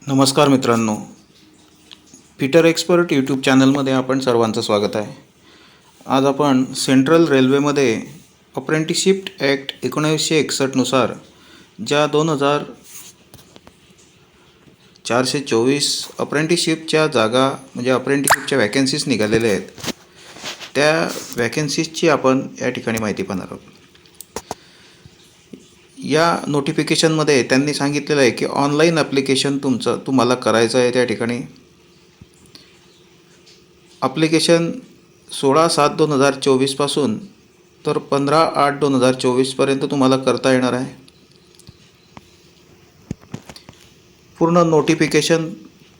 नमस्कार मित्रांनो, Peter expert YouTube चॅनलमध्ये आपण सर्वांचं स्वागत आहे. आज आपण सेंट्रल रेल्वेमध्ये अप्रेंटिसशिप ॲक्ट 1961नुसार ज्या 2424 अप्रेंटिसशिपच्या जागा म्हणजे अप्रेंटिसशिपच्या वॅकन्सीज निघालेल्या आहेत, त्या वॅकन्सीजची आपण या ठिकाणी माहिती पाहणार आहोत. या नोटिफिकेशनमध्ये त्यांनी सांगितलेलं आहे की ऑनलाईन ॲप्लिकेशन तुम्हाला करायचं आहे. त्या ठिकाणी ॲप्लिकेशन 16/7/2024 तर 15/8/2024 तुम्हाला करता येणार आहे. पूर्ण नोटिफिकेशन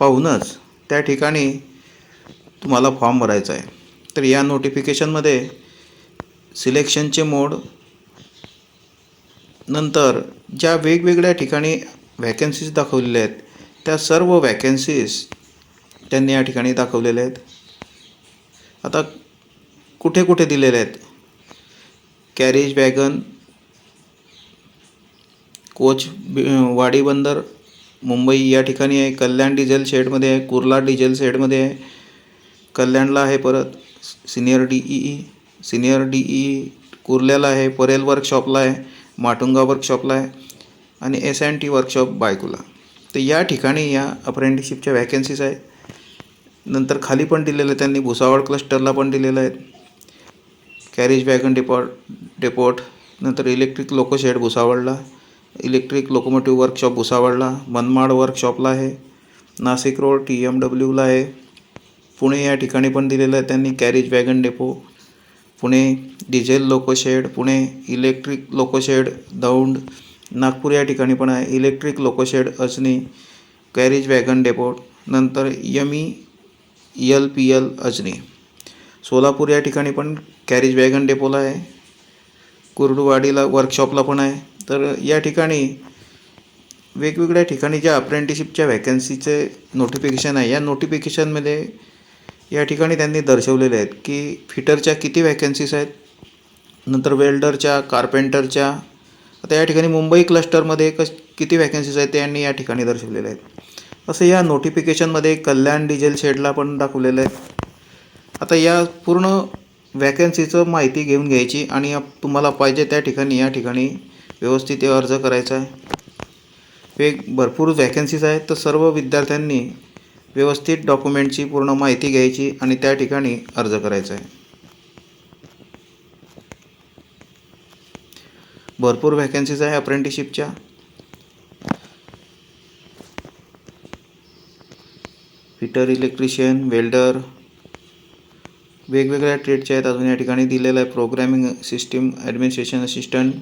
पाहूनच त्या ठिकाणी तुम्हाला फॉर्म भरायचा आहे. तर या नोटिफिकेशनमध्ये सिलेक्शनचे मोड, नंतर ज्या वेगवेगळ्या ठिकाणी वॅकन्सीज दाखवलेल्या आहेत त्या सर्व वॅकन्सीज त्यांनी या ठिकाणी दाखवलेल्या आहेत. आता कुठे कुठे दिलेले आहेत? कॅरेज वॅगन, कोच वाडी बंदर मुंबई या ठिकाणी आहे. कल्याण डिझेल शेडमध्ये आहे, कुर्ला डिझेल शेडमध्ये आहे, कल्याणला आहे. परत सिनियर डीई कुर्ल्याला आहे, परेल वर्कशॉपला आहे, माटुंगा वर्कशॉपला आहे आणि S&T वर्कशॉप बायकुला. तर या ठिकाणी या अप्रेंटिसशिपच्या वॅकन्सीज आहेत. नंतर खाली पण दिलेलं आहे त्यांनी, भुसावळ क्लस्टरला पण दिलेलं आहे. कॅरेज वॅगन डेपोट, नंतर इलेक्ट्रिक लोको शेड भुसावळला, इलेक्ट्रिक लोकोमोटिव्ह वर्कशॉप भुसावळला, मनमाड वर्कशॉपला आहे, नाशिक रोड TMWला आहे. पुणे या ठिकाणी पण दिलेलं आहे त्यांनी, carriage wagon depot Pune, diesel loco shed Pune, electric loco shade Daund. Nagpur या ठिकाणी पण आहे, electric loco shade Ajni, carriage wagon depot. नंतर MELPL अजनी. सोलापूर या ठिकाणी पण कॅरेज वॅगन डेपोला आहे, कुर्डुवाडीला वर्कशॉपला पण आहे. तर या ठिकाणी वेगवेगळ्या ठिकाणी ज्या अप्रेंटिसशिपच्या वॅकन्सीचे नोटिफिकेशन आहे, या नोटिफिकेशनमध्ये या ठिकाणी त्यांनी दर्शवलेले आहेत की फिटरच्या किती वॅकन्सीज आहेत, नंतर वेल्डरच्या, कार्पेंटरच्या. आता या ठिकाणी मुंबई क्लस्टरमध्ये किती वॅकन्सीज आहेत ते यांनी या ठिकाणी दर्शवलेले आहेत. असं या नोटिफिकेशनमध्ये कल्याण डिझेल शेडला पण दाखवलेलं आहे. आता या पूर्ण वॅकन्सीचं माहिती घेऊन घ्यायची आणि तुम्हाला पाहिजे त्या ठिकाणी या ठिकाणी व्यवस्थित अर्ज करायचा आहे. भरपूर वॅकन्सीज आहेत, तर सर्व विद्यार्थ्यांनी व्यवस्थित डॉक्युमेंटची पूर्ण माहिती घ्यायची आणि त्या ठिकाणी अर्ज करायचा आहे. भरपूर वॅकन्सीज आहे अप्रेंटिसशिपच्या. फिटर, इलेक्ट्रिशियन, वेल्डर, वेगवेगळ्या ट्रेडच्या आहेत. अजून या ठिकाणी दिलेलं आहे programming system administration assistant,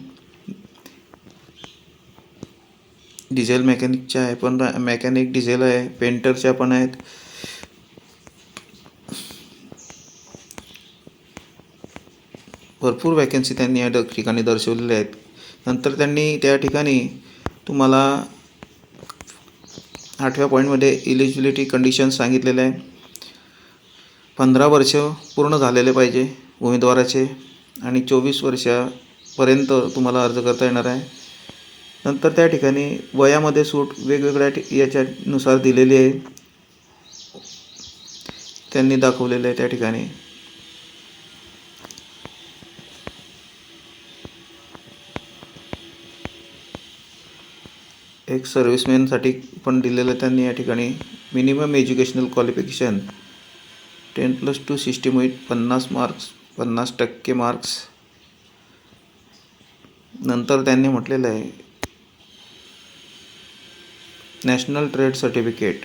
diesel मेकॅनिकच्या आहे, पण मेकॅनिक डिझेल आहे, पेंटरच्या पण आहेत. भरपूर वॅकन्सी त्यांनी या ठिकाणी दर्शवलेल्या आहेत. नंतर त्यांनी त्या ठिकाणी तुम्हाला 8व्या पॉईंटमध्ये इलिजिबिलिटी कंडिशन्स सांगितलेले आहे. 15 वर्ष पूर्ण झालेले पाहिजे उमेदवाराचे आणि 24 वर्षापर्यंत तुम्हाला अर्ज करता येणार आहे. नंतर त्या ठिकाणी वयामध्ये सूट वेगवेगळ्या याच्यानुसार दिलेली आहे, त्यांनी दाखवलेलं आहे त्या ठिकाणी. एक सर्व्हिसमॅनसाठी पण दिलेलं त्यांनी या ठिकाणी. Minimum educational qualification 10+2 system with 50 marks, 50% marks. नंतर त्यांनी म्हटलेलं आहे national trade certificate,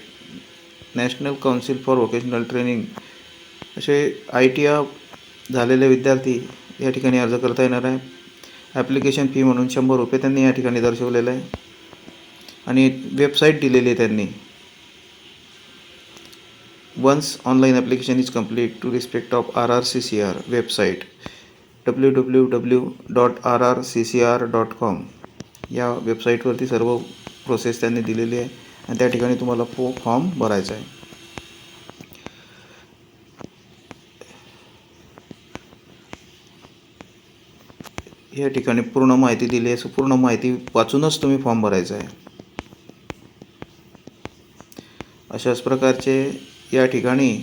national council for vocational training. असे ITI झालेले विद्यार्थी या ठिकाणी अर्ज करता येणार आहे. ॲप्लिकेशन फी म्हणून 100 रुपये त्यांनी या ठिकाणी दर्शवलेलं आहे आणि वेबसाईट दिलेली आहे त्यांनी. Once online application is complete to respect of RRCCR website www.rrccr.com. या वेबसाईटवरती सर्व प्रोसेस त्यांनी दिलेली आहे आणि त्या ठिकाणी तुम्हाला फॉर्म भरायचा आहे. या ठिकाणी पूर्ण माहिती दिली आहे, पूर्ण माहिती वाचूनच तुम्ही फॉर्म भरायचा आहे. अशाच प्रकारचे या ठिकाणी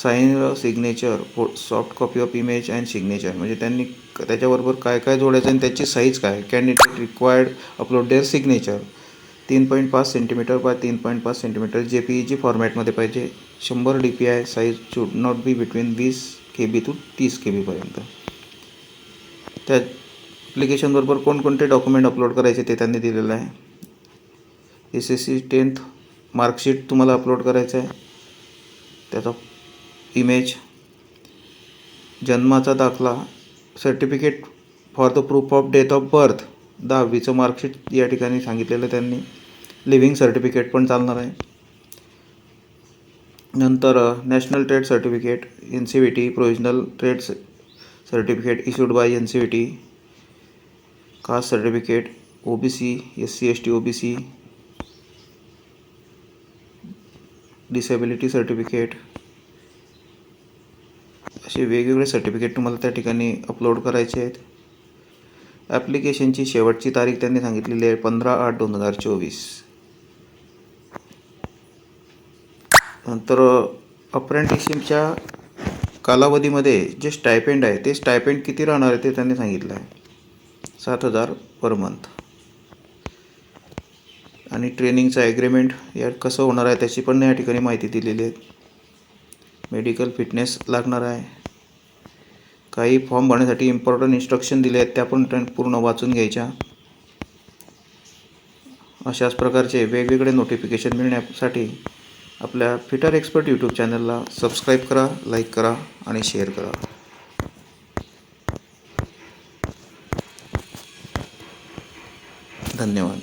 sign signature soft copy of image and signature, म्हणजे त्यांनी त्याच्याबरोबर काय काय जोडायचं आणि त्याची साईज काय. Candidate required upload their signature 3.5 centimetre by 3.5 centimetre JPEG फॉर्मॅटमध्ये पाहिजे. 100 DPI size should not be between 20 KB to 30 KB पर्यंत. त्या ॲप्लिकेशनबरोबर कोणकोणते डॉक्युमेंट अपलोड करायचे ते त्यांनी दिलेलं आहे. SSC 10th मार्कशीट तुम्हाला अपलोड करायचं आहे, त्याचा इमेज, जन्माचा दाखला, certificate for the proof of date of birth, 10वीचं मार्कशीट या ठिकाणी सांगितलेलं त्यांनी. लिव्हिंग सर्टिफिकेट पण चालणार आहे. नंतर national trade certificate, NCVT provisional trade certificate issued by NCVT, caste certificate, OBC, SC ST OBC, disability certificate, असे वेगवेगळे सर्टिफिकेट तुम्हाला त्या ठिकाणी अपलोड करायचे आहेत. ॲप्लिकेशनची शेवटची तारीख त्यांनी सांगितलेली आहे 15/8/2024. नंतर अप्रेंटिसशिपच्या कालावधीमध्ये जे स्टायपेंड आहे ते स्टायपेंड किती राहणार आहे ते त्यांनी सांगितलं आहे, 7,000 पर मंथ. आणि ट्रेनिंगचं ॲग्रीमेंट या कसं होणार आहे त्याची पण या ठिकाणी माहिती दिलेली आहे. मेडिकल फिटनेस लागणार आहे. काही फॉर्म भरण्यासाठी इम्पॉर्टंट इन्स्ट्रक्शन दिले आहेत, त्या पण पूर्ण वाचून घ्यायच्या. अशाच प्रकारचे वेगवेगळे नोटिफिकेशन मिळण्यासाठी आपल्या फिटर एक्सपर्ट यूट्यूब चॅनलला सबस्क्राईब करा, लाईक करा आणि शेअर करा. धन्यवाद.